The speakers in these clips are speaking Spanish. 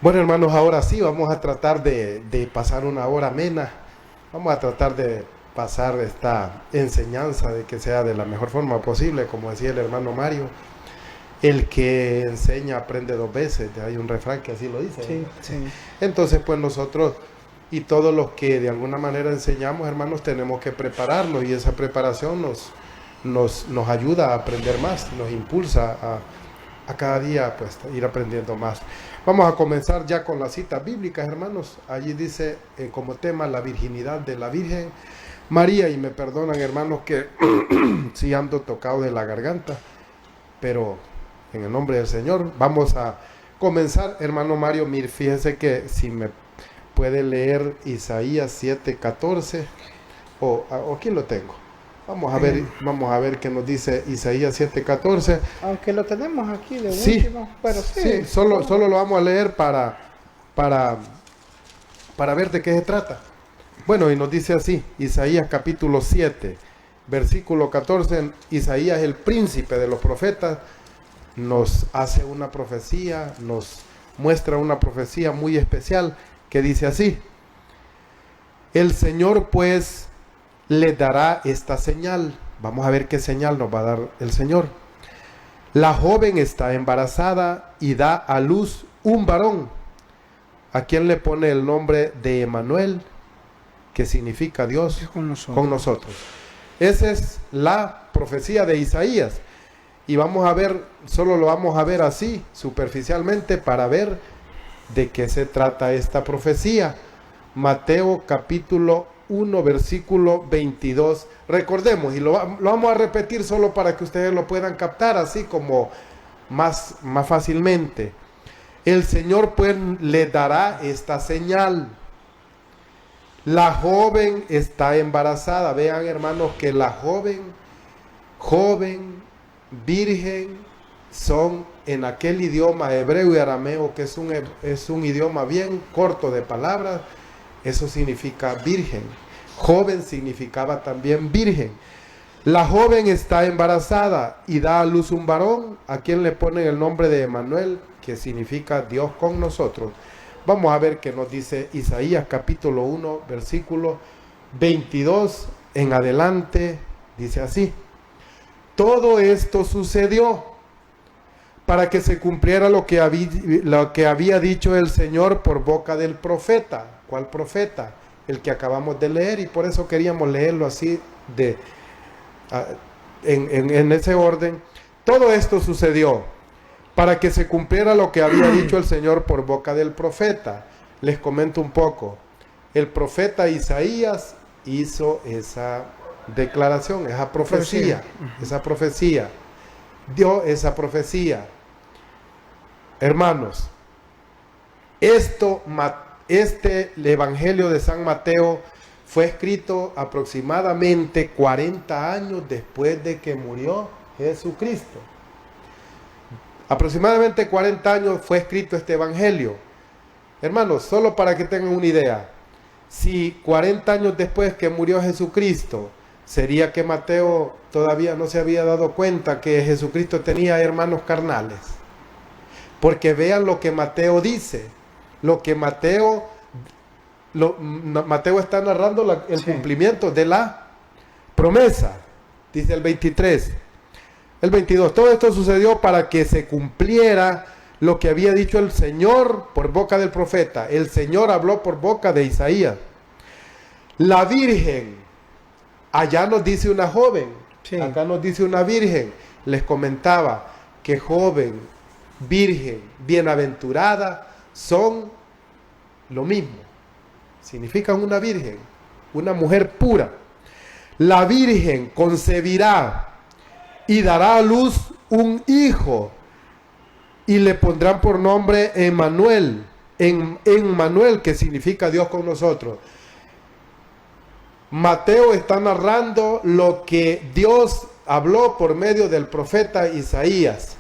Bueno, hermanos, ahora sí vamos a tratar de pasar una hora amena. Vamos a tratar de pasar esta enseñanza de que sea de la mejor forma posible, como decía el hermano Mario. El que enseña aprende dos veces. Hay un refrán que así lo dice. Sí, sí. Entonces, pues nosotros y todos los que de alguna manera enseñamos, hermanos, tenemos que prepararnos, y esa preparación nos ayuda a aprender más, nos impulsa a cada día pues ir aprendiendo más. Vamos a comenzar ya con las citas bíblicas, hermanos. Allí dice como tema la virginidad de la Virgen María, y me perdonan, hermanos, que sí ando tocado de la garganta, pero en el nombre del Señor vamos a comenzar. Hermano Mario, mire, fíjese que si me puede leer Isaías 7:14, o aquí lo tengo. Vamos a ver qué nos dice Isaías 7:14. Aunque lo tenemos aquí de Sí, último, pero sí. sí, solo lo vamos a leer para ver de qué se trata. Bueno, y nos dice así, Isaías capítulo 7, versículo 14, Isaías, el príncipe de los profetas, nos hace una profecía, nos muestra una profecía muy especial que dice así: el Señor pues le dará esta señal. Vamos a ver qué señal nos va a dar el Señor. La joven está embarazada y da a luz un varón, a quien le pone el nombre de Emmanuel, que significa Dios con nosotros. Esa es la profecía de Isaías. Y vamos a ver, solo lo vamos a ver así, superficialmente, para ver de qué se trata esta profecía. Mateo capítulo 1, versículo 22. Recordemos, y lo vamos a repetir solo para que ustedes lo puedan captar así como más fácilmente. El Señor pues le dará esta señal. La joven está embarazada. Vean, hermanos, que la joven, virgen, son en aquel idioma hebreo y arameo, que es un idioma bien corto de palabras. Eso significa virgen. Joven significaba también virgen. La joven está embarazada y da a luz un varón, a quien le ponen el nombre de Emmanuel, que significa Dios con nosotros. Vamos a ver qué nos dice Isaías capítulo 1, versículo 22 en adelante. Dice así: todo esto sucedió para que se cumpliera lo que había dicho el Señor por boca del profeta. ¿Cuál profeta? El que acabamos de leer, y por eso queríamos leerlo así en ese orden. Todo esto sucedió para que se cumpliera lo que había dicho el Señor por boca del profeta. Les comento un poco. El profeta Isaías hizo esa declaración, esa profecía, dio esa profecía. Hermanos, el Evangelio de San Mateo fue escrito aproximadamente 40 años después de que murió Jesucristo. Aproximadamente 40 años fue escrito este Evangelio. Hermanos, solo para que tengan una idea, si 40 años después que murió Jesucristo, sería que Mateo todavía no se había dado cuenta que Jesucristo tenía hermanos carnales. Porque vean lo que Mateo dice. Mateo está narrando el cumplimiento de la promesa. Dice el 23. El 22, todo esto sucedió para que se cumpliera lo que había dicho el Señor por boca del profeta. El Señor habló por boca de Isaías. La virgen, allá nos dice una joven, acá nos dice una virgen. Les comentaba que joven, virgen, bienaventurada son lo mismo. Significan una virgen, una mujer pura. La virgen concebirá y dará a luz un hijo, y le pondrán por nombre Emmanuel, Emmanuel, que significa Dios con nosotros. Mateo está narrando lo que Dios habló por medio del profeta Isaías.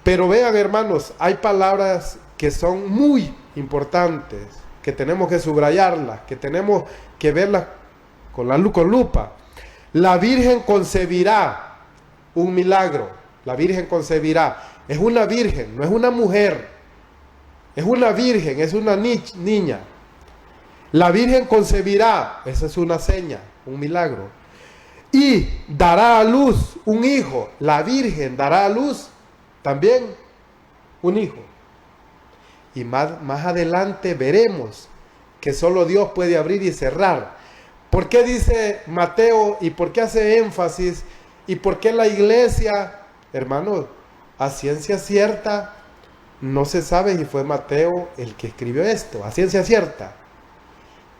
Pero vean, hermanos, hay palabras que son muy importantes, que tenemos que subrayarlas, que tenemos que verlas con lupa. La Virgen concebirá. Un milagro. La Virgen concebirá. Es una virgen, no es una mujer. Es una virgen, es una niña. La virgen concebirá, esa es una seña, un milagro. Y dará a luz un hijo. La virgen dará a luz también un hijo. Y más adelante veremos que solo Dios puede abrir y cerrar. ¿Por qué dice Mateo y por qué hace énfasis y por qué la iglesia, hermanos, a ciencia cierta no se sabe si fue Mateo el que escribió esto, a ciencia cierta?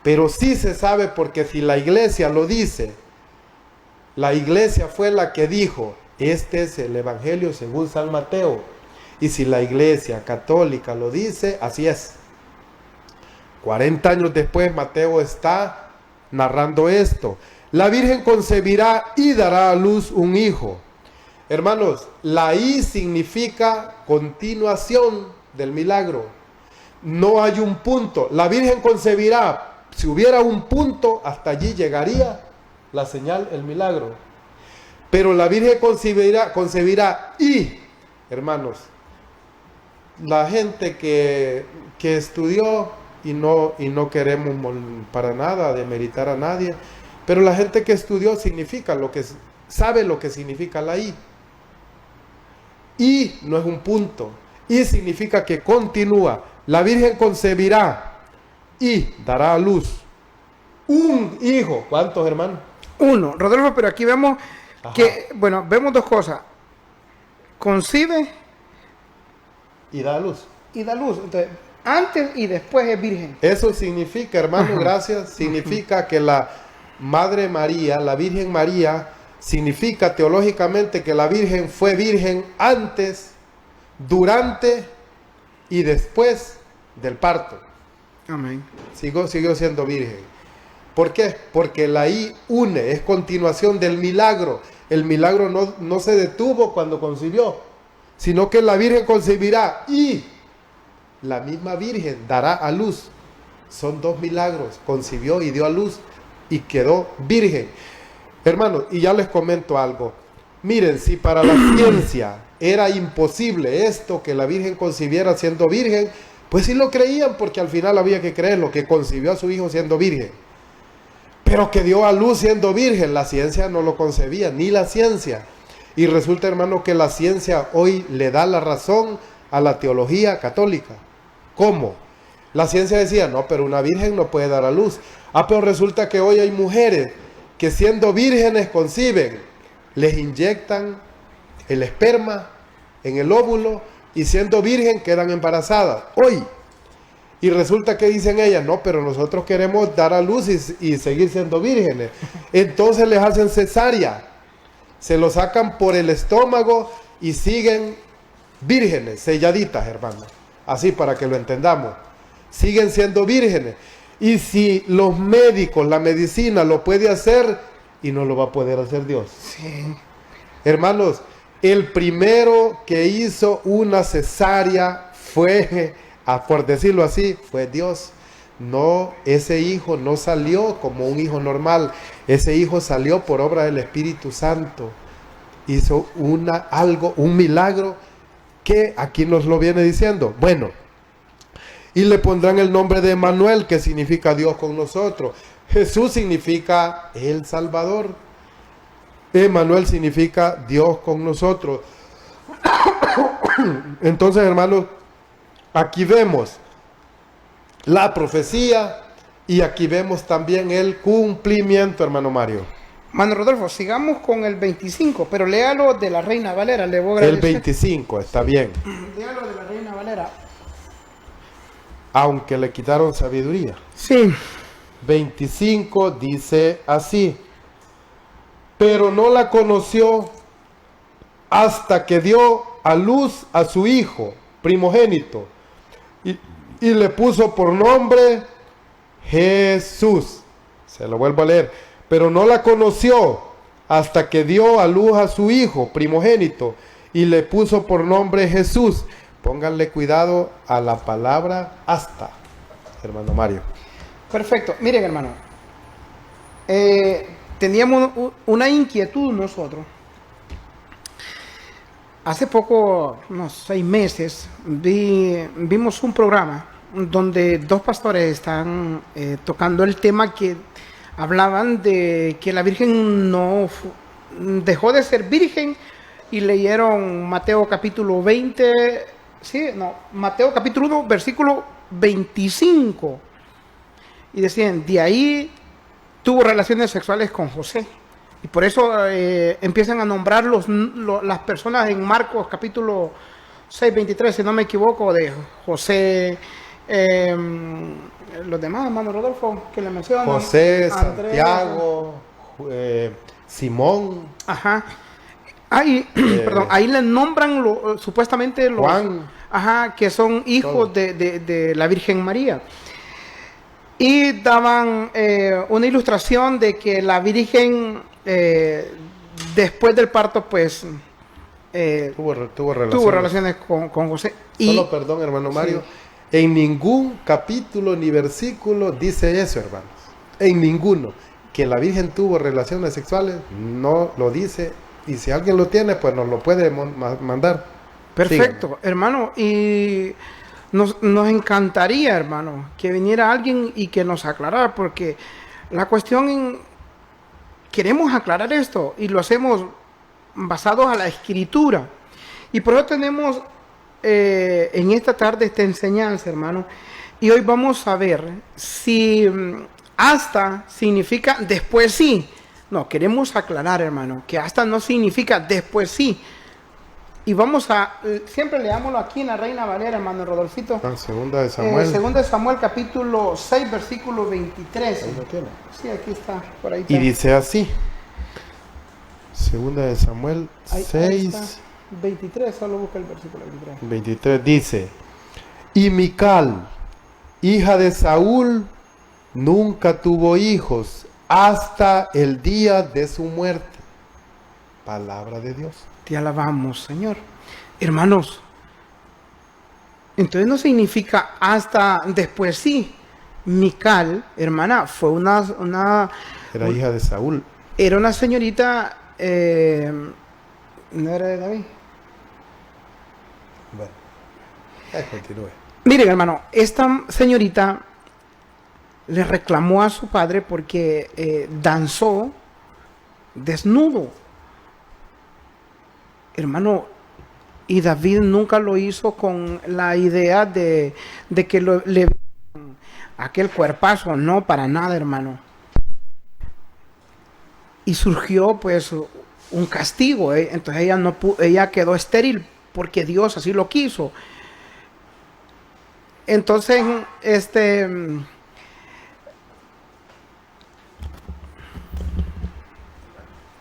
Pero sí se sabe porque si la iglesia lo dice, la iglesia fue la que dijo, este es el evangelio según San Mateo. Y si la iglesia católica lo dice, así es. 40 años después Mateo está narrando esto. La virgen concebirá y dará a luz un hijo. Hermanos, la I significa continuación del milagro. No hay un punto. La virgen concebirá. Si hubiera un punto, hasta allí llegaría la señal, el milagro. Pero la virgen concebirá y, hermanos, la gente que estudió, y no queremos para nada demeritar a nadie, pero la gente que estudió sabe lo que significa la I. Y no es un punto. Y significa que continúa. La virgen concebirá y dará a luz un hijo. ¿Cuántos, hermanos? Uno. Rodolfo, pero aquí vemos Ajá. que, bueno, vemos dos cosas. Concibe Y da a luz. y da luz. Entonces, antes y después es virgen. Eso significa, hermano, Ajá. gracias, significa que la Madre María, la Virgen María, significa teológicamente que la Virgen fue virgen antes, durante y después del parto. Amén. Siguió siendo virgen. ¿Por qué? Porque la I une, es continuación del milagro. El milagro no se detuvo cuando concibió, sino que la Virgen concebirá y la misma Virgen dará a luz. Son dos milagros, concibió y dio a luz y quedó virgen. Hermanos, y ya les comento algo. Miren, si para la ciencia era imposible esto, que la Virgen concibiera siendo virgen, pues sí lo creían, porque al final había que creerlo, que concibió a su hijo siendo virgen. Pero que dio a luz siendo virgen, la ciencia no lo concebía, ni la ciencia. Y resulta, hermano, que la ciencia hoy le da la razón a la teología católica. ¿Cómo? La ciencia decía, no, pero una virgen no puede dar a luz. Pero resulta que hoy hay mujeres que siendo vírgenes conciben, les inyectan el esperma en el óvulo y siendo virgen quedan embarazadas. Hoy. Y resulta que dicen ellas, no, pero nosotros queremos dar a luz y seguir siendo vírgenes. Entonces les hacen cesárea. Se lo sacan por el estómago y siguen vírgenes, selladitas, hermano. Así para que lo entendamos. Siguen siendo vírgenes. Y si los médicos, la medicina lo puede hacer, y no lo va a poder hacer Dios. Sí. Hermanos, el primero que hizo una cesárea fue, por decirlo así, fue Dios. No, ese hijo no salió como un hijo normal. Ese hijo salió por obra del Espíritu Santo. Hizo un milagro que aquí nos lo viene diciendo. Bueno, y le pondrán el nombre de Emmanuel, que significa Dios con nosotros. Jesús significa el Salvador. Emmanuel significa Dios con nosotros. Entonces, hermanos, aquí vemos la profecía y aquí vemos también el cumplimiento, hermano Mario. Mano Rodolfo, sigamos con el 25, pero léalo de la Reina Valera. Le voy a El agradecer. 25, está bien. Léalo de la Reina Valera. Aunque le quitaron sabiduría. Sí. 25 dice así: pero no la conoció hasta que dio a luz a su hijo primogénito y le puso por nombre Jesús. Se lo vuelvo a leer. Pero no la conoció hasta que dio a luz a su hijo primogénito y le puso por nombre Jesús. Pónganle cuidado a la palabra hasta, hermano Mario. Perfecto. Miren, hermano. Teníamos una inquietud nosotros. Hace poco, unos 6 meses, vimos un programa donde dos pastores están tocando el tema que hablaban de que la Virgen dejó de ser virgen, y leyeron Mateo capítulo 20, Mateo capítulo 1, versículo 25. Y decían, de ahí tuvo relaciones sexuales con José. Y por eso empiezan a nombrar las personas en Marcos capítulo 6, 23, si no me equivoco, de José, los demás, hermano Rodolfo, que le mencionan. José, Andrés, Santiago, Simón. Ajá. Ahí, perdón, ahí le nombran supuestamente los Juan. Ajá, que son hijos de la Virgen María. Y daban una ilustración de que la Virgen, después del parto, pues tuvo relaciones con José. Solo perdón, hermano Mario. Sí. En ningún capítulo ni versículo dice eso, hermanos. En ninguno. Que la Virgen tuvo relaciones sexuales, no lo dice. Y si alguien lo tiene, pues nos lo puede mandar. Perfecto, síganme. Hermano. Y nos encantaría, hermano, que viniera alguien y que nos aclarara, porque la cuestión queremos aclarar esto y lo hacemos basados a la Escritura. Y por eso tenemos en esta tarde esta enseñanza, hermano. Y hoy vamos a ver si hasta significa después sí. No, queremos aclarar, hermano, que hasta no significa después sí. Y vamos a, siempre leámoslo aquí en la Reina Valera, hermano Rodolfito. Segunda de Samuel. Segunda de Samuel, capítulo 6, versículo 23. Ahí lo tiene. Sí, aquí está, por ahí está. Y dice así. Segunda de Samuel 6. Ahí está. 23, solo busca el versículo 23. 23 dice: y Mical, hija de Saúl, nunca tuvo hijos hasta el día de su muerte. Palabra de Dios. Te alabamos, Señor. Hermanos, entonces no significa hasta después sí. Mical, hermana, fue una era hija de Saúl. Era una señorita, ¿no era de David? Bueno, continúe. Miren, hermano, esta señorita le reclamó a su padre porque danzó desnudo. Hermano, y David nunca lo hizo con la idea de que le aquel cuerpazo, no, para nada, hermano. Y surgió pues un castigo, entonces ella quedó estéril porque Dios así lo quiso. Entonces,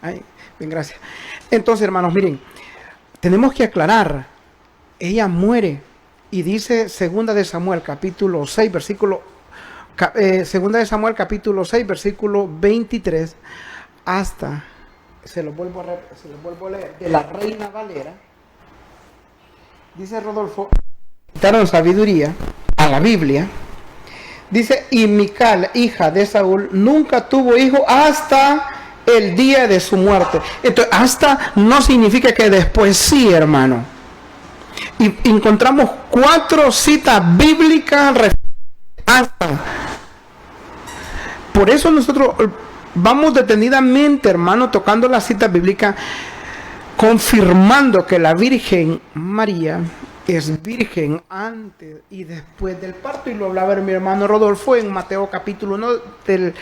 ay, bien, gracias. Entonces, hermanos, miren, tenemos que aclarar, ella muere, y dice segunda de Samuel capítulo 6 versículo segunda de Samuel capítulo 6 versículo 23 hasta, se lo vuelvo a leer, de la Reina Valera. Dice Rodolfo, quitaron sabiduría a la Biblia. Dice, y Mical, hija de Saúl, nunca tuvo hijo hasta el día de su muerte. Entonces, hasta no significa que después sí, hermano. Y encontramos 4 citas bíblicas hasta. Por eso nosotros vamos detenidamente, hermano, tocando la cita bíblica, confirmando que la Virgen María es virgen antes y después del parto. Y lo hablaba mi hermano Rodolfo en Mateo capítulo 1 del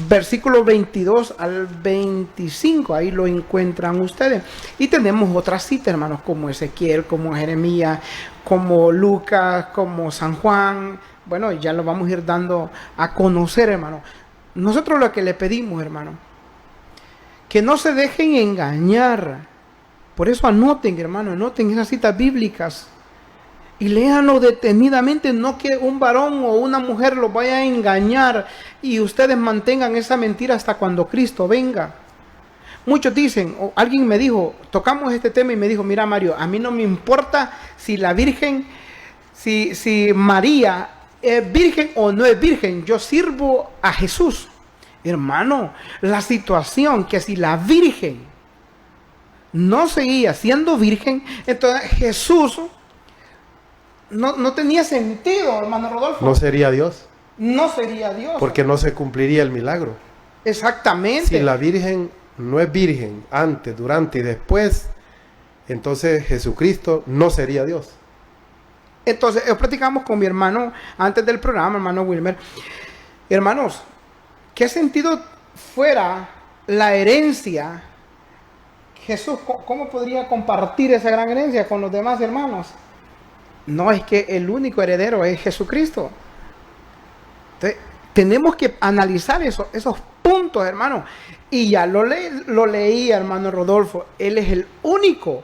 versículo 22 al 25, ahí lo encuentran ustedes. Y tenemos otras citas, hermanos, como Ezequiel, como Jeremías, como Lucas, como San Juan. Bueno, ya lo vamos a ir dando a conocer, hermano. Nosotros lo que le pedimos, hermano, que no se dejen engañar. Por eso anoten, hermano, anoten esas citas bíblicas y léanlo detenidamente, no que un varón o una mujer los vaya a engañar y ustedes mantengan esa mentira hasta cuando Cristo venga. Muchos dicen, o alguien me dijo, tocamos este tema y me dijo, mira Mario, a mí no me importa si la Virgen, si María es virgen o no es virgen, yo sirvo a Jesús. Hermano, la situación que si la Virgen no seguía siendo virgen, entonces Jesús no tenía sentido, hermano Rodolfo. No sería Dios. No sería Dios. Porque no se cumpliría el milagro. Exactamente. Si la Virgen no es virgen antes, durante y después, entonces Jesucristo no sería Dios. Entonces, platicamos con mi hermano antes del programa, hermano Wilmer. Hermanos, ¿qué sentido fuera la herencia? Jesús, ¿cómo podría compartir esa gran herencia con los demás hermanos? No, es que el único heredero es Jesucristo. Entonces, tenemos que analizar esos puntos, hermano. Y ya lo leí, hermano Rodolfo. Él es el único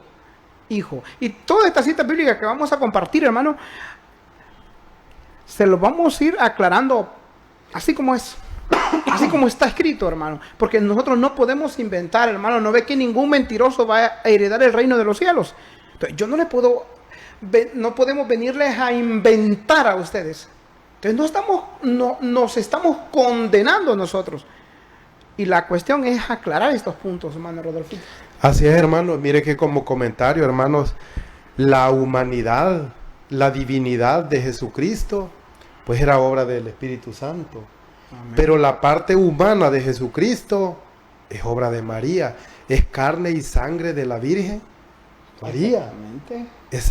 hijo. Y toda esta cita bíblica que vamos a compartir, hermano, se lo vamos a ir aclarando así como es. Así como está escrito, hermano. Porque nosotros no podemos inventar, hermano. No ve que ningún mentiroso va a heredar el reino de los cielos. Entonces, yo no podemos venirles a inventar a ustedes. Entonces nos estamos condenando nosotros. Y la cuestión es aclarar estos puntos, hermano Rodolfo. Así es, hermano. Mire que como comentario, hermanos, la humanidad, la divinidad de Jesucristo, pues era obra del Espíritu Santo. Amén. Pero la parte humana de Jesucristo es obra de María. Es carne y sangre de la Virgen María. Es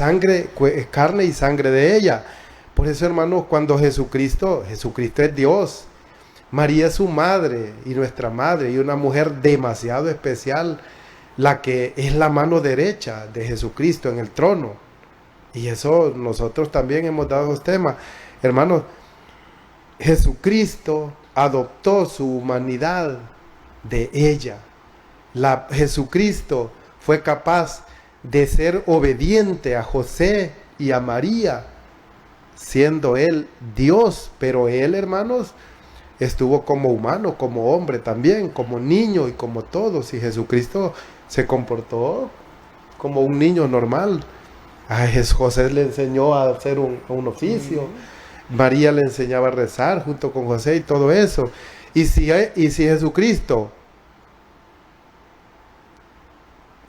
carne y sangre de ella. Por eso, hermanos, cuando Jesucristo es Dios. María es su madre y nuestra madre, y una mujer demasiado especial, la que es la mano derecha de Jesucristo en el trono. Y eso nosotros también hemos dado los temas. Hermanos, Jesucristo adoptó su humanidad de ella. Jesucristo fue capaz de ser obediente a José y a María, siendo él Dios, pero él, hermanos, estuvo como humano, como hombre también, como niño y como todos. Y Jesucristo se comportó como un niño normal. A José le enseñó a hacer un oficio. María le enseñaba a rezar junto con José y todo eso. Y si Jesucristo,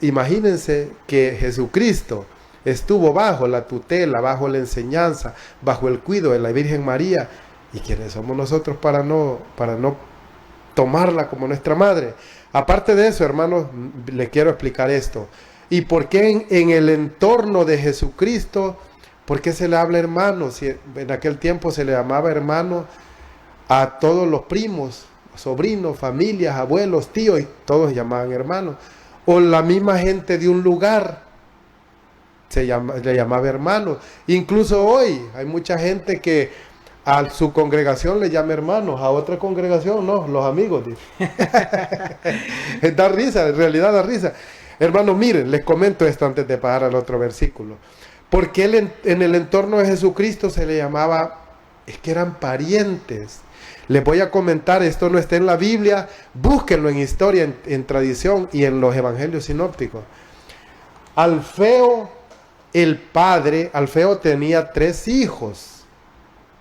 imagínense que Jesucristo estuvo bajo la tutela, bajo la enseñanza, bajo el cuidado de la Virgen María. ¿Y quiénes somos nosotros para no tomarla como nuestra madre? Aparte de eso, hermanos, le quiero explicar esto. ¿Y por qué en el entorno de Jesucristo, por qué se le habla hermano? Si en aquel tiempo se le llamaba hermano a todos los primos, sobrinos, familias, abuelos, tíos, y todos llamaban hermanos. O la misma gente de un lugar le llamaba hermano. Incluso hoy hay mucha gente que a su congregación le llama hermanos, a otra congregación no, los amigos. Da risa, en realidad da risa. Hermanos, miren, les comento esto antes de pasar al otro versículo. Porque él en el entorno de Jesucristo se le llamaba, es que eran parientes. Les voy a comentar, esto no está en la Biblia, búsquenlo en historia, en tradición y en los evangelios sinópticos. Alfeo, el padre, Alfeo tenía 3 hijos.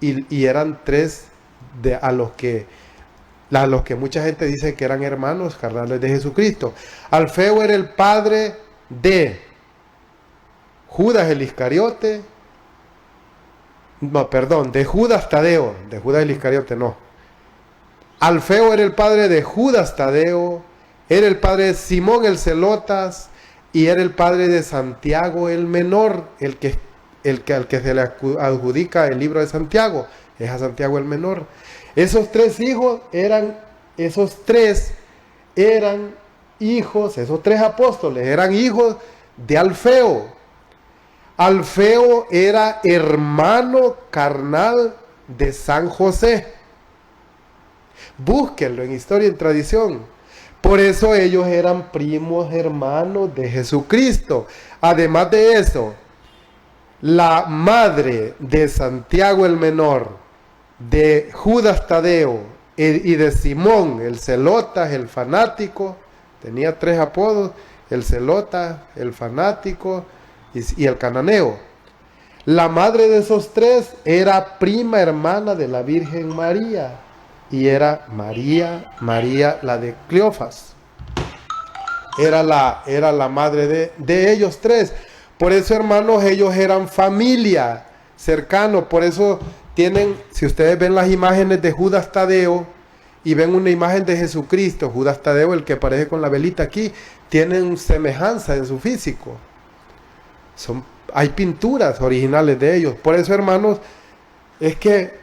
Y eran 3 a los que mucha gente dice que eran hermanos carnales de Jesucristo. Alfeo era el padre de Judas el Iscariote. No, perdón, de Judas Tadeo. De Judas el Iscariote no. Alfeo era el padre de Judas Tadeo. Era el padre de Simón el Celotas. Y era el padre de Santiago el Menor, al que se le adjudica el libro de Santiago, es a Santiago el Menor. Esos 3 hijos esos 3 apóstoles eran hijos de Alfeo. Alfeo era hermano carnal de San José. Búsquenlo en historia y en tradición. Por eso ellos eran primos hermanos de Jesucristo. Además de eso, la madre de Santiago el Menor, de Judas Tadeo y de Simón el Celotas, el fanático, tenía 3 apodos, el Celotas, el fanático y el cananeo. La madre de esos 3 era prima hermana de la Virgen María, y era María la de Cleofas. era la madre de ellos tres. Por eso, hermanos, ellos eran familia, cercanos. Por eso tienen, si ustedes ven las imágenes de Judas Tadeo y ven una imagen de Jesucristo, Judas Tadeo, el que aparece con la velita aquí, tienen semejanza en su físico. Hay pinturas originales de ellos. Por eso, hermanos, es que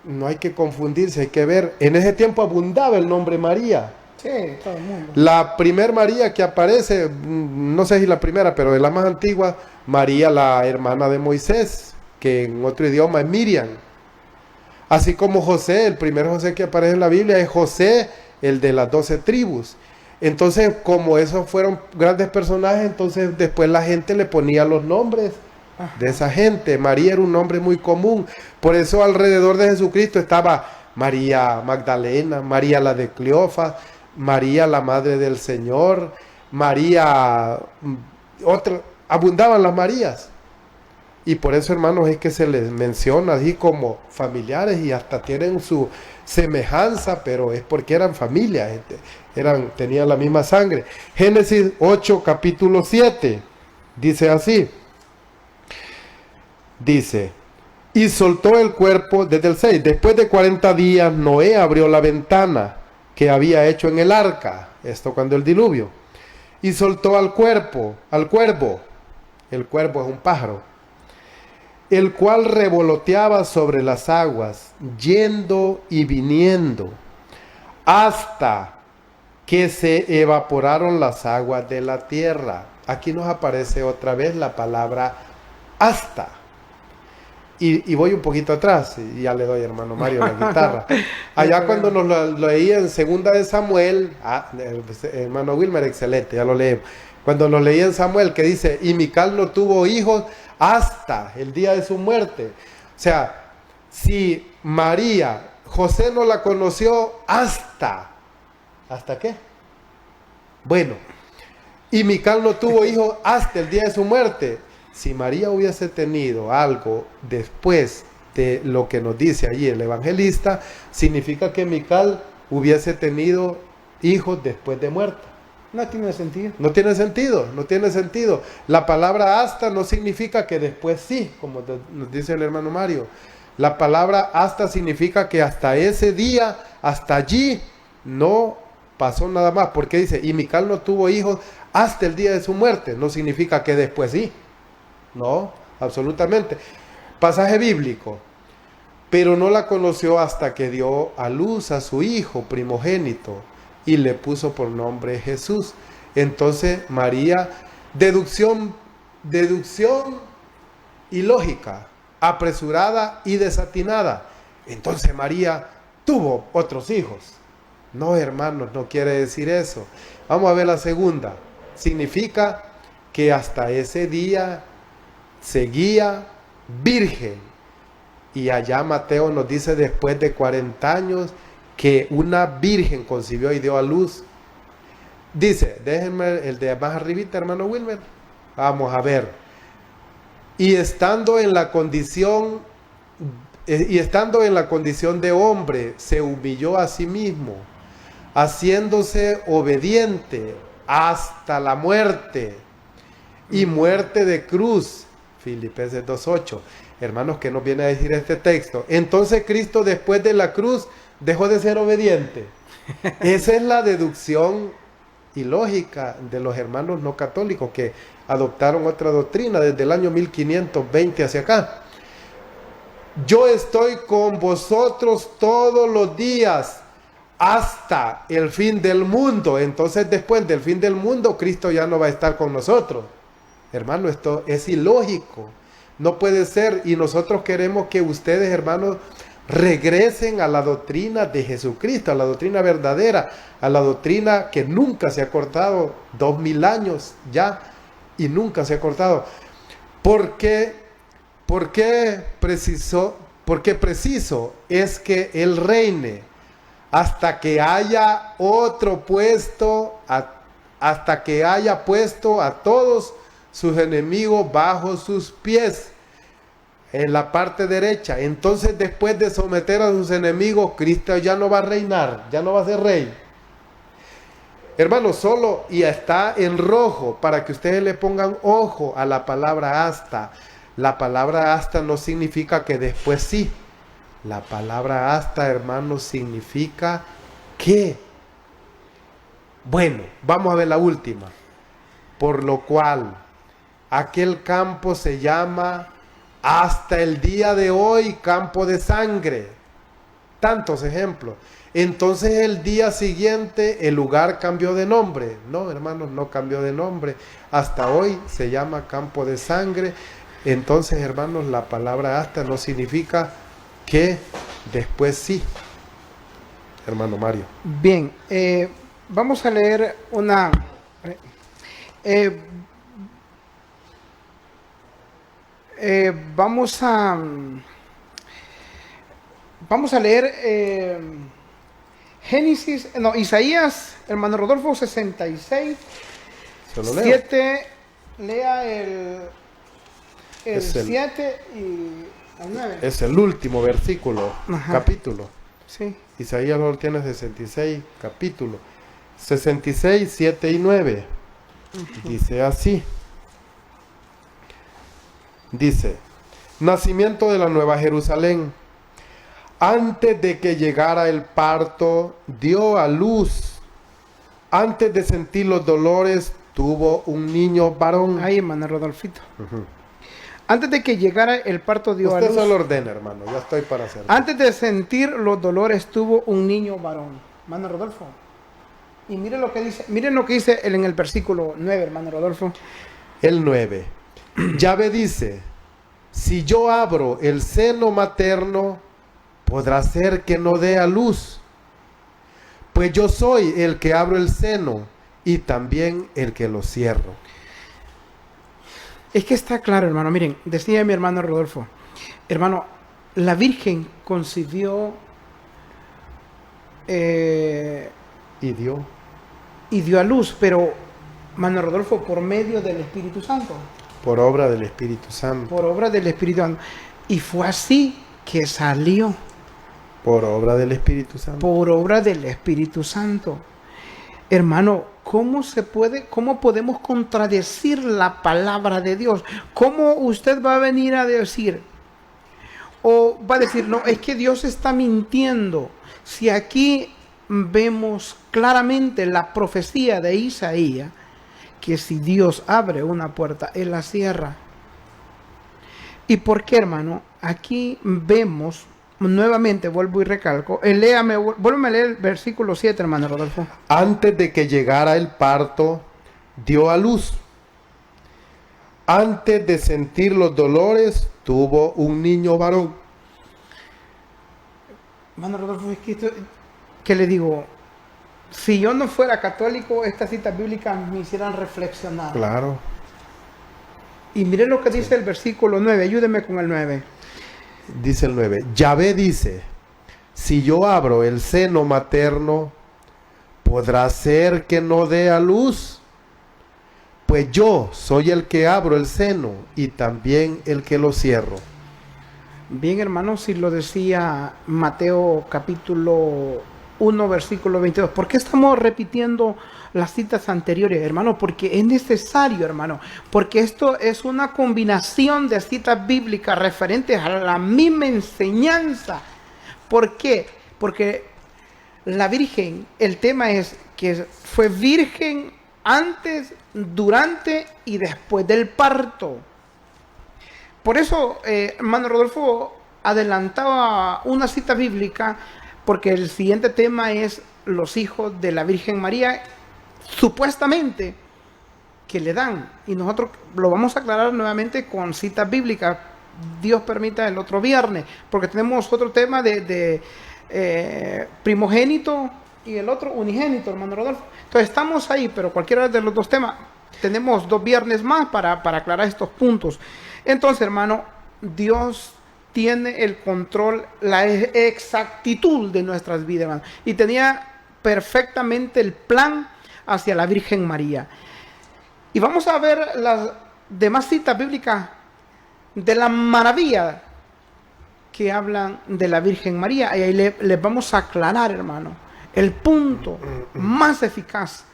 no hay que confundirse, hay que ver. En ese tiempo abundaba el nombre María. Sí, todo el mundo. La primer María que aparece, no sé si la primera, pero de la más antigua, María, la hermana de Moisés, que en otro idioma es Miriam. Así como José, el primer José que aparece en la Biblia es José, el de las 12 tribus. Entonces, como esos fueron grandes personajes, entonces después la gente le ponía los nombres de esa gente. María era un nombre muy común. Por eso alrededor de Jesucristo estaba María Magdalena, María la de Cleofas, María la madre del Señor, María, abundaban las Marías. Y por eso, hermanos, es que se les menciona así como familiares y hasta tienen su semejanza, pero es porque eran familia, tenían la misma sangre. Génesis 8, capítulo 7, dice así. Dice, y soltó el cuerpo, desde el 6, después de 40 días Noé abrió la ventana que había hecho en el arca, esto cuando el diluvio, y soltó al cuervo, el cuervo es un pájaro, el cual revoloteaba sobre las aguas, yendo y viniendo, hasta que se evaporaron las aguas de la tierra. Aquí nos aparece otra vez la palabra hasta. Y voy un poquito atrás, y ya le doy, hermano Mario, la guitarra. Allá cuando nos lo leía en segunda de Samuel, hermano Wilmer, excelente, ya lo leemos. Cuando lo leía en Samuel, que dice, y Mical no tuvo hijos hasta el día de su muerte. O sea, si María, José no la conoció ¿hasta qué? Bueno, y Mical no tuvo hijos hasta el día de su muerte. Si María hubiese tenido algo después de lo que nos dice allí el evangelista, significa que Mical hubiese tenido hijos después de muerta. No tiene sentido. No tiene sentido, no tiene sentido. La palabra hasta no significa que después sí, como nos dice el hermano Mario. La palabra hasta significa que hasta ese día, hasta allí, no pasó nada más. Porque dice, y Mical no tuvo hijos hasta el día de su muerte. No significa que después sí. No, absolutamente. Pasaje bíblico. Pero no la conoció hasta que dio a luz a su hijo primogénito y le puso por nombre Jesús. Entonces María, deducción y lógica, apresurada y desatinada. Entonces María tuvo otros hijos. No, hermanos, no quiere decir eso. Vamos a ver la segunda. Significa que hasta ese día seguía virgen. Y allá Mateo nos dice después de 40 años que una virgen concibió y dio a luz. Dice, déjenme el de más arribita, hermano Wilmer. Vamos a ver. Y estando en la condición de hombre, se humilló a sí mismo, haciéndose obediente hasta la muerte y muerte de cruz. Filipenses 2:8. Hermanos, ¿qué nos viene a decir este texto? Entonces Cristo después de la cruz dejó de ser obediente. Esa es la deducción ilógica de los hermanos no católicos que adoptaron otra doctrina desde el año 1520 hacia acá. Yo estoy con vosotros todos los días hasta el fin del mundo. Entonces después del fin del mundo Cristo ya no va a estar con nosotros. Hermano, esto es ilógico. No puede ser. Y nosotros queremos que ustedes, hermanos, regresen a la doctrina de Jesucristo, a la doctrina verdadera, a la doctrina que nunca se ha cortado, 2000 años ya, y nunca se ha cortado. ¿Por qué preciso es que Él reine hasta que haya otro puesto, hasta que haya puesto a todos sus enemigos bajo sus pies? En la parte derecha. Entonces, después de someter a sus enemigos, Cristo ya no va a reinar, ya no va a ser rey. Hermanos, solo, y está en rojo, para que ustedes le pongan ojo a la palabra hasta. La palabra hasta no significa que después sí. La palabra hasta, hermanos, significa que. Bueno, vamos a ver la última. Por lo cual, aquel campo se llama hasta el día de hoy campo de sangre. Tantos ejemplos. Entonces el día siguiente el lugar cambió de nombre. No, hermanos, no cambió de nombre. Hasta hoy se llama campo de sangre. Entonces, hermanos, la palabra hasta no significa que después sí. Hermano Mario. Bien, vamos a leer una... vamos a leer Isaías, hermano Rodolfo, 66, Se lo leo. 7, lea el 7 y el 9. Es el último versículo, Ajá. capítulo. Sí. Isaías lo tiene 66, capítulo. 66, 7 y 9. Dice así. Dice, nacimiento de la Nueva Jerusalén. Antes de que llegara el parto, dio a luz. Antes de sentir los dolores, tuvo un niño varón. Ahí, hermano Rodolfito. Ujú. Antes de que llegara el parto dio a Usted luz. solo ordena, hermano. Ya estoy para hacer. Antes de sentir los dolores tuvo un niño varón. Hermano Rodolfo. Y miren lo que dice él en el versículo 9, hermano Rodolfo. El 9. Yahvé dice, si yo abro el seno materno, podrá ser que no dé a luz. Pues yo soy el que abro el seno y también el que lo cierro. Es que está claro, hermano. Miren, decía mi hermano Rodolfo. Hermano, la Virgen concibió Y dio. y dio a luz, pero, hermano Rodolfo, por medio del Espíritu Santo. Por obra del Espíritu Santo. Por obra del Espíritu Santo. Y fue así que salió. Por obra del Espíritu Santo. Por obra del Espíritu Santo. Hermano, ¿cómo podemos contradecir la palabra de Dios? ¿Cómo usted va a venir a decir? O va a decir, no, es que Dios está mintiendo. Si aquí vemos claramente la profecía de Isaías, que si Dios abre una puerta, Él la cierra. ¿Y por qué, hermano? Aquí vemos, nuevamente vuelvo y recalco, vuélveme a leer el versículo 7, hermano Rodolfo. Antes de que llegara el parto, dio a luz. Antes de sentir los dolores, tuvo un niño varón. Hermano Rodolfo, es que ¿qué le digo? Si yo no fuera católico, estas citas bíblicas me hicieran reflexionar. Claro. Y mire lo que dice el versículo 9, ayúdeme con el 9. Dice el 9. Yahvé dice, si yo abro el seno materno, ¿podrá ser que no dé a luz? Pues yo soy el que abro el seno y también el que lo cierro. Bien, hermanos, si lo decía Mateo capítulo 1, versículo 22. ¿Por qué estamos repitiendo las citas anteriores, hermano? Porque es necesario, hermano. Porque esto es una combinación de citas bíblicas referentes a la misma enseñanza. ¿Por qué? Porque la Virgen, el tema es que fue virgen antes, durante y después del parto. Por eso, hermano Rodolfo adelantaba una cita bíblica, porque el siguiente tema es los hijos de la Virgen María, supuestamente, que le dan. Y nosotros lo vamos a aclarar nuevamente con citas bíblicas. Dios permita el otro viernes, porque tenemos otro tema de primogénito y el otro unigénito, hermano Rodolfo. Entonces estamos ahí, pero cualquiera de los dos temas, tenemos 2 viernes más para aclarar estos puntos. Entonces, hermano, Dios tiene el control, la exactitud de nuestras vidas, hermano. Y tenía perfectamente el plan hacia la Virgen María. Y vamos a ver las demás citas bíblicas de la maravilla que hablan de la Virgen María. Y ahí les vamos a aclarar, hermano, el punto más eficaz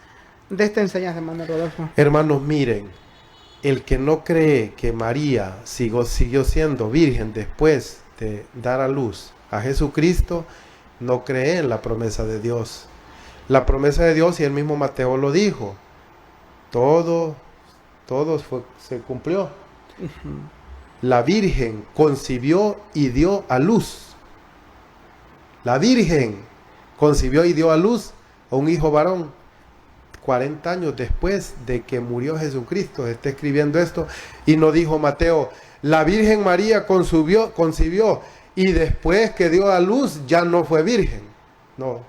de esta enseñanza, hermano Rodolfo? Hermanos, miren, el que no cree que María siguió siendo virgen después de dar a luz a Jesucristo, no cree en la promesa de Dios. La promesa de Dios, y el mismo Mateo lo dijo, todo se cumplió. La Virgen concibió y dio a luz. La Virgen concibió y dio a luz a un hijo varón. 40 años después de que murió Jesucristo, está escribiendo esto, y no dijo Mateo, la Virgen María concibió y después que dio a luz ya no fue virgen. No.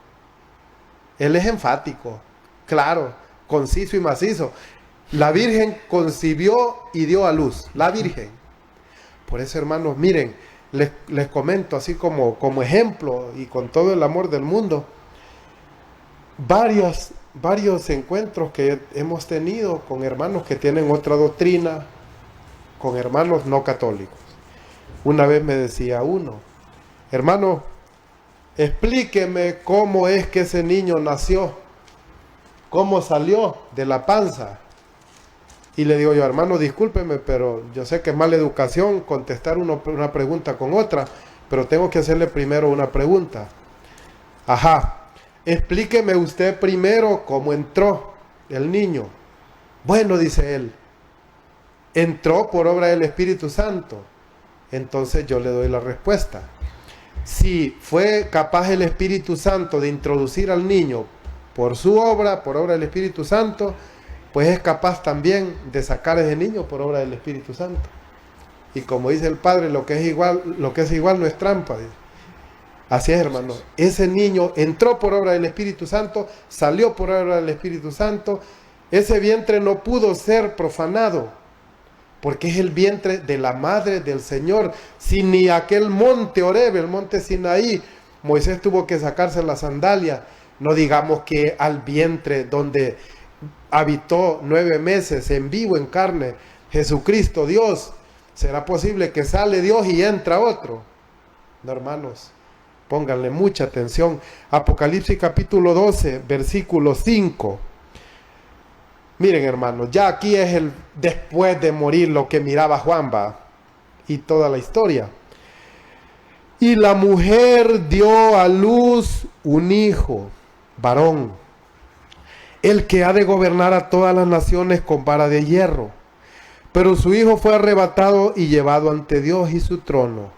Él es enfático, claro, conciso y macizo. La Virgen concibió y dio a luz, la Virgen. Por eso, hermanos, miren, les comento así como ejemplo y con todo el amor del mundo, varios encuentros que hemos tenido con hermanos que tienen otra doctrina, con hermanos no católicos. Una vez me decía uno, hermano, explíqueme cómo es que ese niño nació, cómo salió de la panza. Y le digo yo, hermano, discúlpeme, pero yo sé que es mala educación contestar una pregunta con otra, pero tengo que hacerle primero una pregunta. Ajá, explíqueme usted primero cómo entró el niño. Bueno, dice él, entró por obra del Espíritu Santo. Entonces yo le doy la respuesta. Si fue capaz el Espíritu Santo de introducir al niño por su obra, por obra del Espíritu Santo, pues es capaz también de sacar a ese niño por obra del Espíritu Santo. Y como dice el Padre, lo que es igual no es trampa. Dice. Así es, hermano. Ese niño entró por obra del Espíritu Santo, salió por obra del Espíritu Santo. Ese vientre no pudo ser profanado, porque es el vientre de la madre del Señor. Si ni aquel monte Oreb, el monte Sinaí, Moisés tuvo que sacarse la sandalia, no digamos que al vientre donde habitó 9 meses en vivo, en carne, Jesucristo, Dios. ¿Será posible que sale Dios y entra otro? No, hermanos, pónganle mucha atención. Apocalipsis capítulo 12, versículo 5. Miren, hermanos, ya aquí es el después de morir lo que miraba Juan, va, y toda la historia. Y la mujer dio a luz un hijo, varón, el que ha de gobernar a todas las naciones con vara de hierro. Pero su hijo fue arrebatado y llevado ante Dios y su trono.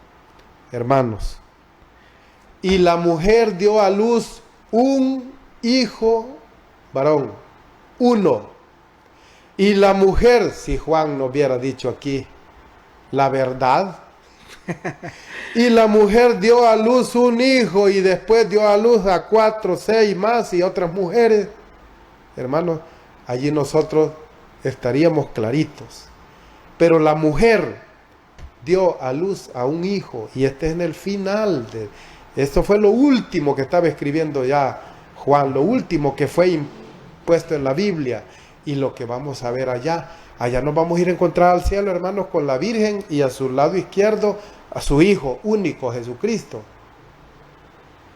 Hermanos, y la mujer dio a luz un hijo varón, uno. Y la mujer, si Juan no hubiera dicho aquí la verdad, y la mujer dio a luz un hijo y después dio a luz a 4, 6 más y otras mujeres. Hermanos, allí nosotros estaríamos claritos. Pero la mujer dio a luz a un hijo, y este es en el final. Esto fue lo último que estaba escribiendo ya Juan, lo último que fue impuesto en la Biblia, y lo que vamos a ver allá. Allá nos vamos a ir a encontrar al cielo, hermanos, con la Virgen, y a su lado izquierdo a su Hijo único, Jesucristo.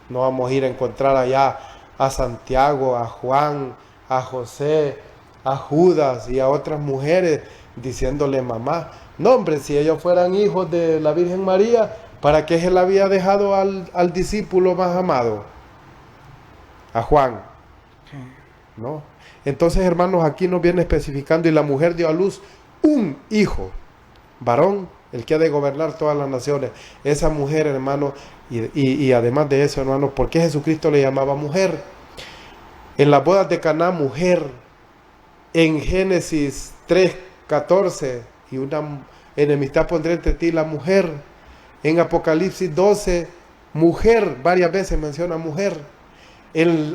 No vamos a ir a encontrar allá a Santiago, a Juan, a José, a Judas y a otras mujeres diciéndole mamá. No, hombre, si ellos fueran hijos de la Virgen María, ¿para qué se le había dejado al discípulo más amado? A Juan. ¿No? Entonces, hermanos, aquí nos viene especificando, y la mujer dio a luz un hijo, varón, el que ha de gobernar todas las naciones. Esa mujer, hermano, y además de eso, hermano, ¿por qué Jesucristo le llamaba mujer? En las bodas de Caná, mujer. En Génesis 3:14, y una enemistad pondré entre ti y la mujer. En Apocalipsis 12, mujer, varias veces menciona mujer.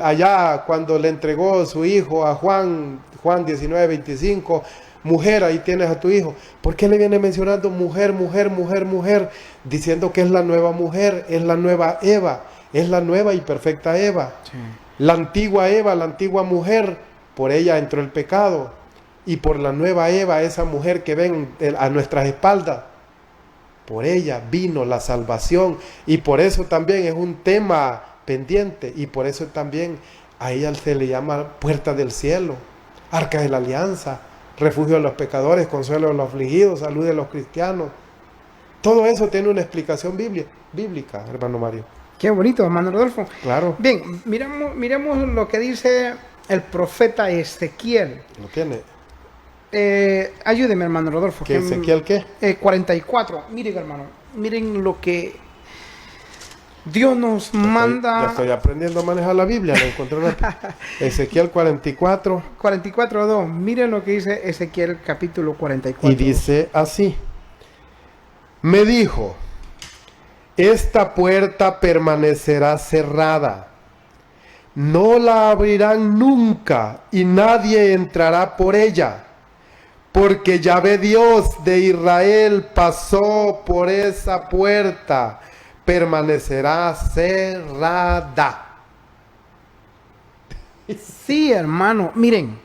Allá cuando le entregó su hijo a Juan 19:25, mujer, ahí tienes a tu hijo. ¿Por qué le viene mencionando mujer, mujer, mujer, mujer? Diciendo que es la nueva mujer, es la nueva Eva, es la nueva y perfecta Eva. Sí. La antigua Eva, la antigua mujer, por ella entró el pecado, y por la nueva Eva, esa mujer que ven a nuestras espaldas, por ella vino la salvación, y por eso también es un tema pendiente, y por eso también a ella se le llama puerta del cielo. Arca de la Alianza, refugio de los pecadores, consuelo de los afligidos, salud de los cristianos. Todo eso tiene una explicación bíblica, hermano Mario. Qué bonito, hermano Rodolfo. Claro. Bien, miremos lo que dice el profeta Ezequiel. ¿Lo tiene? Ayúdeme, hermano Rodolfo. ¿Qué Ezequiel qué? 44. Miren, hermano, miren lo que Dios nos manda. Ya estoy aprendiendo a manejar la Biblia, lo encontré rápido. Ezequiel 44. 44:2. Miren lo que dice Ezequiel capítulo 44. Y dice así: me dijo, esta puerta permanecerá cerrada, no la abrirán nunca y nadie entrará por ella, porque Yahvé Dios de Israel pasó por esa puerta, permanecerá cerrada. Sí, hermano, miren,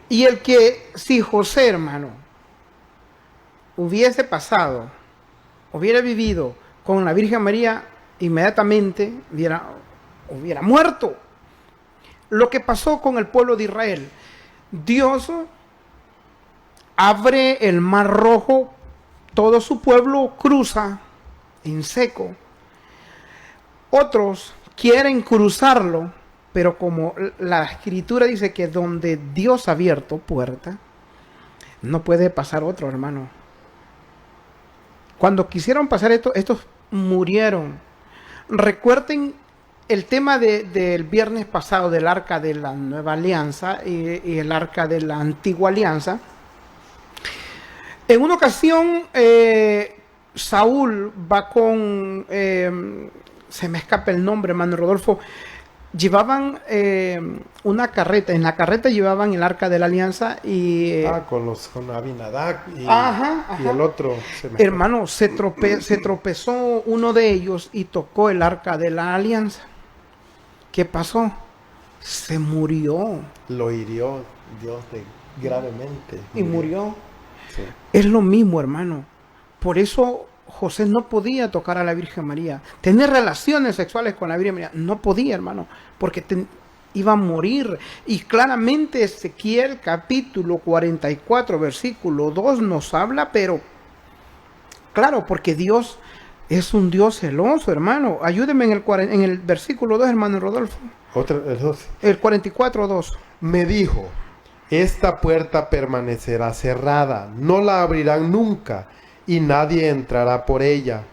y el que, si José, hermano, hubiese pasado, hubiera vivido con la Virgen María, inmediatamente hubiera muerto. Lo que pasó con el pueblo de Israel, Dios abre el mar rojo, todo su pueblo cruza en seco. Otros quieren cruzarlo, pero como la escritura dice que donde Dios ha abierto puerta, no puede pasar otro, hermano. Cuando quisieron pasar esto, estos murieron. Recuerden el tema del viernes pasado del arca de la nueva alianza y el arca de la antigua alianza. En una ocasión, Saúl va con, se me escapa el nombre, hermano Rodolfo, llevaban una carreta, en la carreta llevaban el arca de la alianza y... con Abinadab y, ajá. Y el otro... hermano, se tropezó uno de ellos y tocó el arca de la alianza. ¿Qué pasó? Se murió. Lo hirió Dios gravemente. Y murió. Sí. Es lo mismo, hermano. Por eso José no podía tocar a la Virgen María. Tener relaciones sexuales con la Virgen María. No podía, hermano. Porque iba a morir. Y claramente Ezequiel capítulo 44, versículo 2 nos habla, pero claro, porque Dios es un Dios celoso, hermano. Ayúdeme en el versículo 2, hermano Rodolfo. El 12. El 44:2. Me dijo, esta puerta permanecerá cerrada, no la abrirán nunca, y nadie entrará por ella,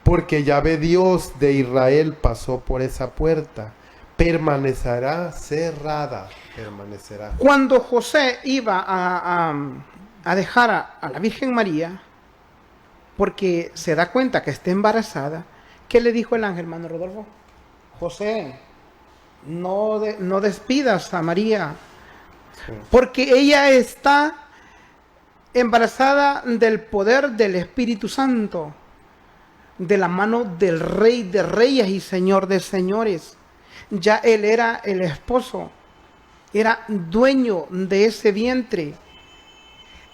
porque Yahvé Dios de Israel pasó por esa puerta, permanecerá cerrada, permanecerá. Cuando José iba a dejar a la Virgen María, porque se da cuenta que está embarazada, ¿qué le dijo el ángel, hermano Rodolfo? José, no despidas a María, porque ella está embarazada del poder del Espíritu Santo, de la mano del Rey de Reyes y Señor de Señores. Ya él era el esposo, era dueño de ese vientre.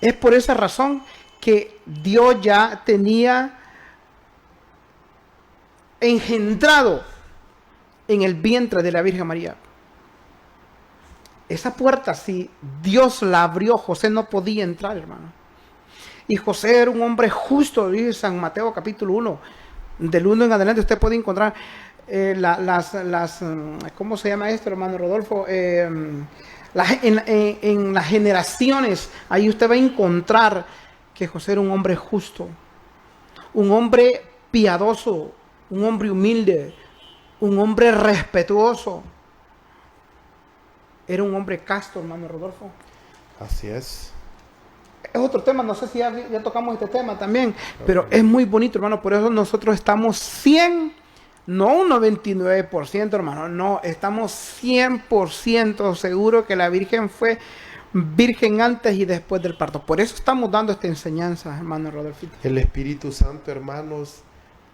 Es por esa razón que Dios ya tenía engendrado en el vientre de la Virgen María. Esa puerta, si Dios la abrió, José no podía entrar, hermano. Y José era un hombre justo, dice San Mateo capítulo 1. Del 1 en adelante usted puede encontrar ¿cómo se llama esto, hermano Rodolfo? En las generaciones, ahí usted va a encontrar que José era un hombre justo, un hombre piadoso, un hombre humilde, un hombre respetuoso. Era un hombre casto, hermano Rodolfo. Así es. Es otro tema, no sé si ya tocamos este tema también, pero es muy bonito, hermano. Por eso nosotros estamos 100, no un 99%, hermano, no, estamos 100% seguros que la Virgen fue virgen antes y después del parto. Por eso estamos dando esta enseñanza, hermano Rodolfito. El Espíritu Santo, hermanos,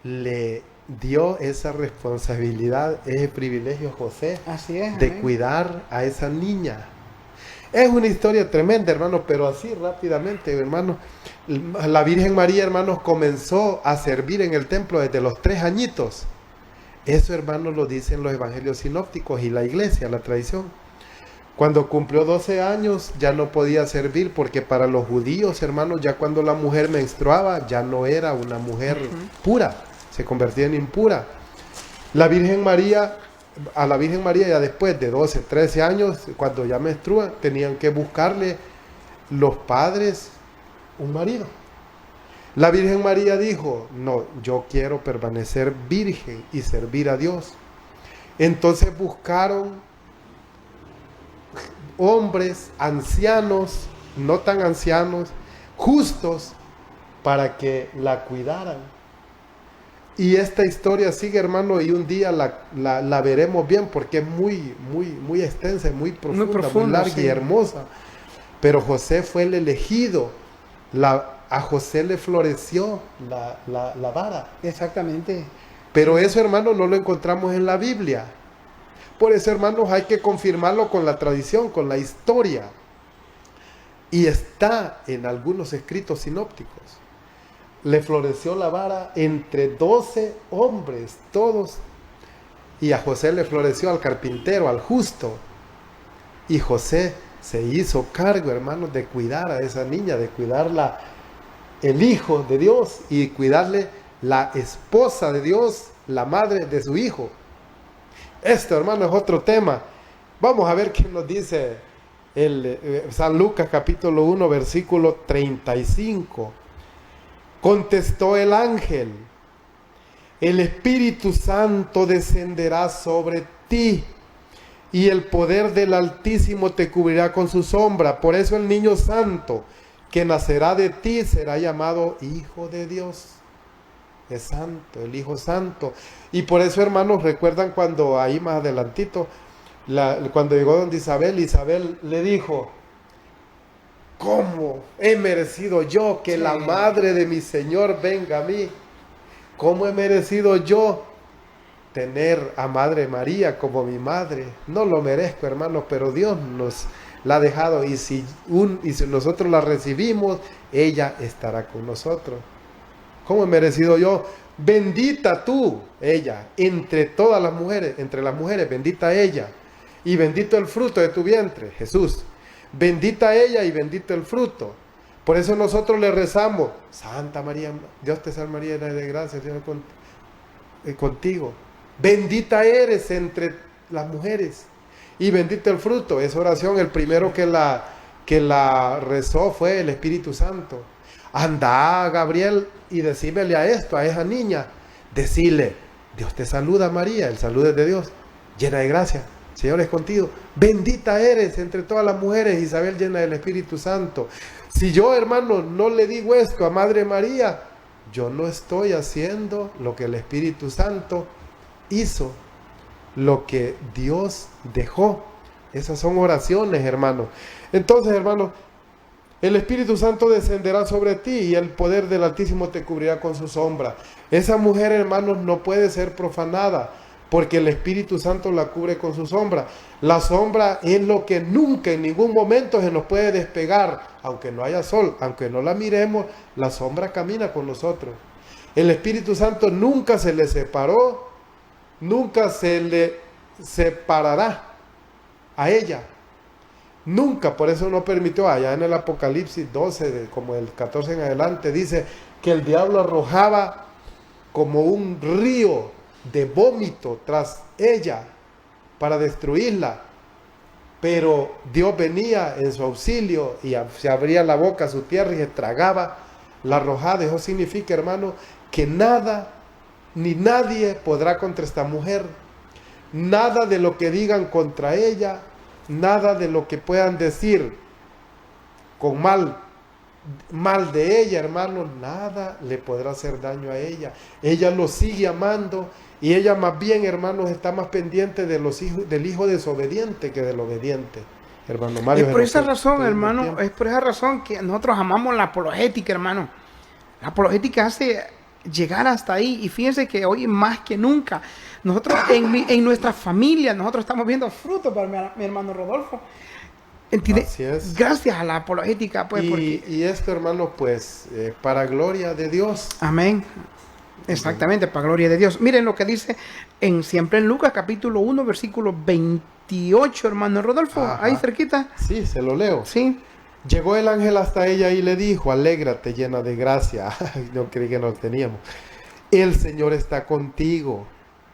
le dio esa responsabilidad, ese privilegio a José. Así es, de amén. Cuidar a esa niña. Es una historia tremenda, hermano, pero así rápidamente, hermano. La Virgen María, hermanos, comenzó a servir en el templo desde los 3 añitos. Eso, hermanos, lo dicen los evangelios sinópticos y la iglesia, la tradición. Cuando cumplió 12 años ya no podía servir, porque para los judíos, hermanos, ya cuando la mujer menstruaba ya no era una mujer pura, se convertía en impura. La Virgen María, a la Virgen María ya después de 12, 13 años, cuando ya menstrua, tenían que buscarle los padres un marido. La Virgen María dijo, no, yo quiero permanecer virgen y servir a Dios. Entonces buscaron hombres ancianos, no tan ancianos, justos, para que la cuidaran. Y esta historia sigue, hermano, y un día la veremos bien, porque es muy extensa, muy profunda, muy larga, sí, y hermosa. Pero José fue el elegido. A José le floreció la vara. Exactamente. Pero eso, hermano, no lo encontramos en la Biblia. Por eso, hermanos, hay que confirmarlo con la tradición, con la historia. Y está en algunos escritos sinópticos. Le floreció la vara entre 12 hombres, todos. Y a José le floreció, al carpintero, al justo. Y José se hizo cargo, hermanos, de cuidar a esa niña, de cuidarla, el hijo de Dios, y cuidarle la esposa de Dios, la madre de su hijo. Esto, hermano, es otro tema. Vamos a ver qué nos dice San Lucas capítulo 1, versículo 35. Contestó el ángel: el Espíritu Santo descenderá sobre ti, y el poder del Altísimo te cubrirá con su sombra. Por eso el niño santo que nacerá de ti será llamado Hijo de Dios. Es santo, el Hijo Santo. Y por eso, hermanos, recuerdan cuando ahí más adelantito, cuando llegó donde Isabel le dijo: ¿cómo he merecido yo que la madre de mi Señor venga a mí? ¿Cómo he merecido yo tener a Madre María como mi madre? No lo merezco, hermanos, pero Dios nos la ha dejado, y si nosotros la recibimos, ella estará con nosotros. ¿Cómo he merecido yo? Bendita tú, ella, entre todas las mujeres, entre las mujeres, bendita ella, y bendito el fruto de tu vientre, Jesús. Bendita ella y bendito el fruto. Por eso nosotros le rezamos: Santa María, Dios te salve María, llena de gracia, Señor contigo. Bendita eres entre las mujeres y bendito el fruto. Esa oración, el primero que la rezó fue el Espíritu Santo. Anda, Gabriel, y decímele a esa niña, decile: Dios te saluda María, el saludo es de Dios, llena de gracia, Señor es contigo, bendita eres entre todas las mujeres, Isabel, llena del Espíritu Santo. Si yo, hermano, no le digo esto a Madre María, yo no estoy haciendo lo que el Espíritu Santo hizo, lo que Dios dejó. Esas son oraciones, hermano. Entonces, hermano, el Espíritu Santo descenderá sobre ti, y el poder del Altísimo te cubrirá con su sombra. Esa mujer, hermanos, no puede ser profanada, porque el Espíritu Santo la cubre con su sombra. La sombra es lo que nunca, en ningún momento, se nos puede despegar. Aunque no haya sol, aunque no la miremos, la sombra camina con nosotros. El Espíritu Santo nunca se le separó, nunca se le separará a ella. Nunca, por eso no permitió. Allá en el Apocalipsis 12, como el 14 en adelante, dice que el diablo arrojaba como un río de vómito tras ella para destruirla. Pero Dios venía en su auxilio y se abría la boca a su tierra y se tragaba la arrojada. Eso significa, hermano, que nada ni nadie podrá contra esta mujer. Nada de lo que digan contra ella, nada de lo que puedan decir con mal de ella, hermano, nada le podrá hacer daño a ella. Ella lo sigue amando, y ella más bien, hermanos, está más pendiente de del hijo desobediente que del obediente. Hermano Mario, es por esa razón, hermano, es por esa razón que nosotros amamos la apologética, hermano. La apologética hace llegar hasta ahí, y fíjense que hoy más que nunca nosotros en nuestra familia nosotros estamos viendo frutos para mi hermano Rodolfo. Así es. Gracias a la apologética, pues. Y esto, hermano, pues, para gloria de Dios. Amén. Exactamente, para gloria de Dios. Miren lo que dice siempre en Lucas capítulo 1, versículo 20. 28, hermano Rodolfo, Ajá. ahí cerquita. Sí, se lo leo. Sí. Llegó el ángel hasta ella y le dijo, alégrate llena de gracia. Ay, no creí que no teníamos. El Señor está contigo.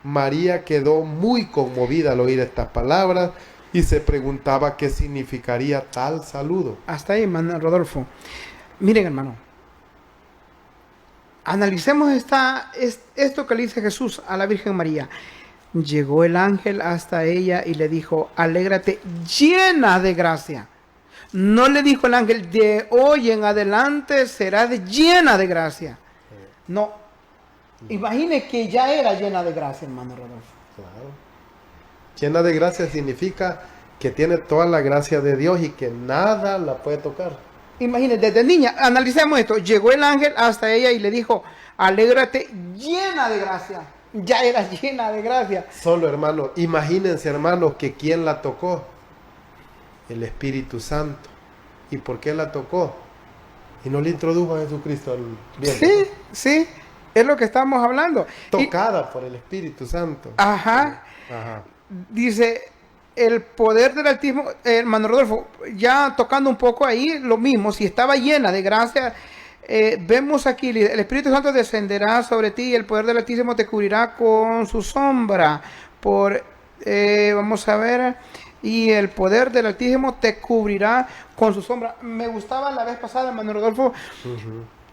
María quedó muy conmovida al oír estas palabras y se preguntaba qué significaría tal saludo. Hasta ahí, hermano Rodolfo. Miren, hermano. Analicemos esto que le dice Jesús a la Virgen María. Llegó el ángel hasta ella y le dijo, alégrate llena de gracia. No le dijo el ángel, de hoy en adelante serás llena de gracia. No. Imagine que ya era llena de gracia, hermano Rodolfo. Claro. Llena de gracia significa que tiene toda la gracia de Dios y que nada la puede tocar. Imagine, desde niña, analicemos esto. Llegó el ángel hasta ella y le dijo, alégrate llena de gracia. Ya era llena de gracia. Solo, hermano, imagínense, hermanos, que ¿quién la tocó? El Espíritu Santo. ¿Y por qué la tocó? Y no le introdujo a Jesucristo al vientre. Sí, sí, es lo que estamos hablando. Tocada por el Espíritu Santo. Ajá. Ajá. Dice, el poder del Altísimo, hermano Rodolfo, ya tocando un poco ahí, lo mismo, si estaba llena de gracia, vemos aquí, el Espíritu Santo descenderá sobre ti y el poder del Altísimo te cubrirá con su sombra. Vamos a ver, y el poder del Altísimo te cubrirá con su sombra. Me gustaba la vez pasada, hermano Rodolfo,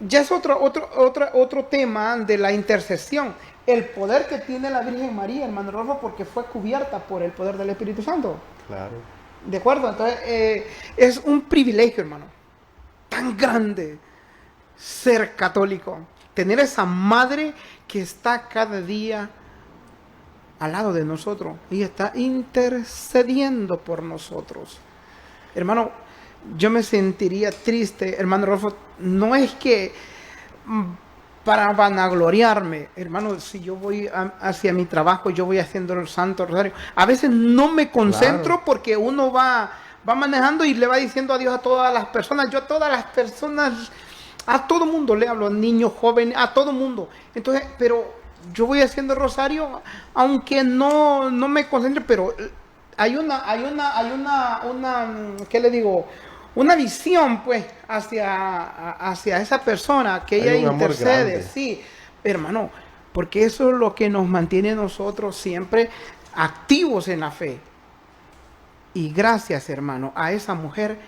ya es otro tema de la intercesión. El poder que tiene la Virgen María, hermano Rodolfo, porque fue cubierta por el poder del Espíritu Santo. Claro. ¿De acuerdo? Entonces, es un privilegio, hermano, tan grande ser católico. Tener esa madre que está cada día al lado de nosotros y está intercediendo por nosotros. Hermano, yo me sentiría triste, hermano Rodolfo, no es que para vanagloriarme, hermano, si yo voy hacia mi trabajo, yo voy haciendo el Santo Rosario. A veces no me concentro, claro, porque uno va manejando y le va diciendo adiós a todas las personas. Yo a todas las personas, a todo mundo le hablo, niños, jóvenes, a todo mundo. Entonces, pero yo voy haciendo el rosario, aunque no me concentre, pero hay una, ¿qué le digo? Una visión, pues, hacia esa persona que ella intercede. Sí, hermano, porque eso es lo que nos mantiene a nosotros siempre activos en la fe. Y gracias, hermano, a esa mujer,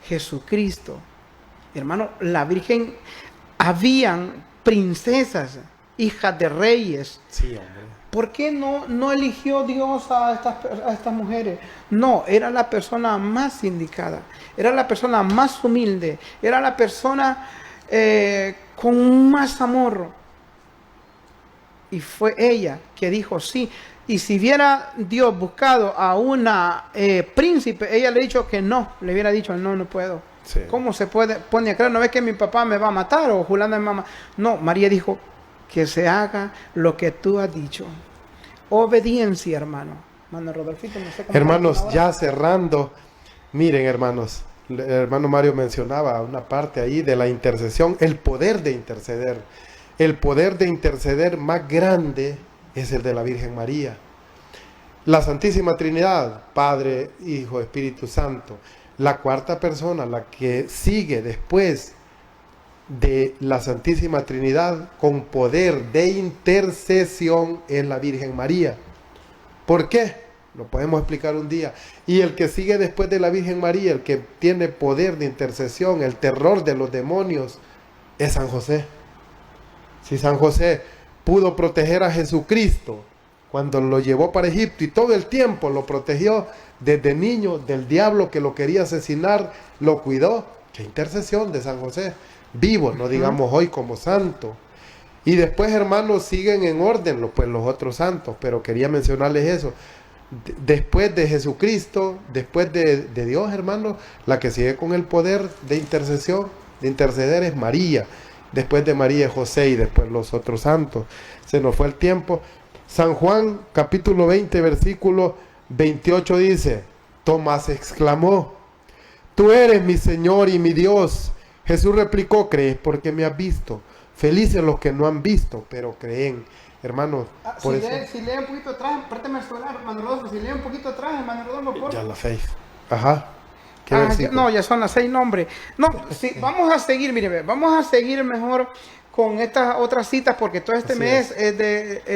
Jesucristo. Hermano, la Virgen, habían princesas, hijas de reyes. Sí, hombre. ¿Por qué no eligió Dios a estas mujeres? No, era la persona más indicada, era la persona más humilde, era la persona con más amor. Y fue ella que dijo sí. Y si hubiera Dios buscado a una príncipe, ella le ha dicho que no, le hubiera dicho no puedo. Sí. ¿Cómo se pone a creer? ¿No ves que mi papá me va a matar o Juliana me va a matar? No, María dijo, que se haga lo que tú has dicho. Obediencia, hermano. Hermano Rodolfito, no sé cómo. Hermanos, ya cerrando, miren, hermanos, el hermano Mario mencionaba una parte ahí de la intercesión, el poder de interceder. El poder de interceder más grande es el de la Virgen María. La Santísima Trinidad, Padre, Hijo, Espíritu Santo. La cuarta persona, la que sigue después de la Santísima Trinidad con poder de intercesión, es la Virgen María. ¿Por qué? Lo podemos explicar un día. Y el que sigue después de la Virgen María, el que tiene poder de intercesión, el terror de los demonios, es San José. Si San José pudo proteger a Jesucristo cuando lo llevó para Egipto y todo el tiempo lo protegió desde niño del diablo que lo quería asesinar, lo cuidó. ¡Qué intercesión de San José! Vivo, no digamos hoy como santo. Y después, hermanos, siguen en orden pues los otros santos, pero quería mencionarles eso. Después de Jesucristo, después de Dios, hermanos, la que sigue con el poder de intercesión, de interceder, es María. Después de María es José y después los otros santos. Se nos fue el tiempo. San Juan, capítulo 20, versículo 28 dice, Tomás exclamó, tú eres mi Señor y mi Dios. Jesús replicó, ¿crees porque me has visto? Felices los que no han visto, pero creen. Hermanos, por eso. Si lee un poquito atrás, préstame el celular, hermano Rodolfo. Si lee un poquito atrás, hermano Rodolfo, por Ya la fe. Ajá. ¿Qué ya, versículo? no, ya son las 6 nombres. No, sí, vamos a seguir, mire, vamos a seguir mejor con estas otras citas porque todo este Así mes es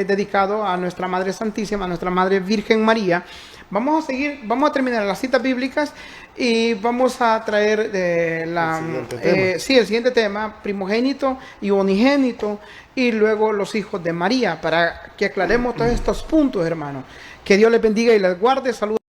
dedicado a nuestra Madre Santísima, a nuestra Madre Virgen María. Vamos a seguir, vamos a terminar las citas bíblicas y vamos a traer El siguiente tema. el siguiente tema, primogénito y unigénito, y luego los hijos de María, para que aclaremos todos estos puntos, hermanos. Que Dios les bendiga y les guarde. Saludos.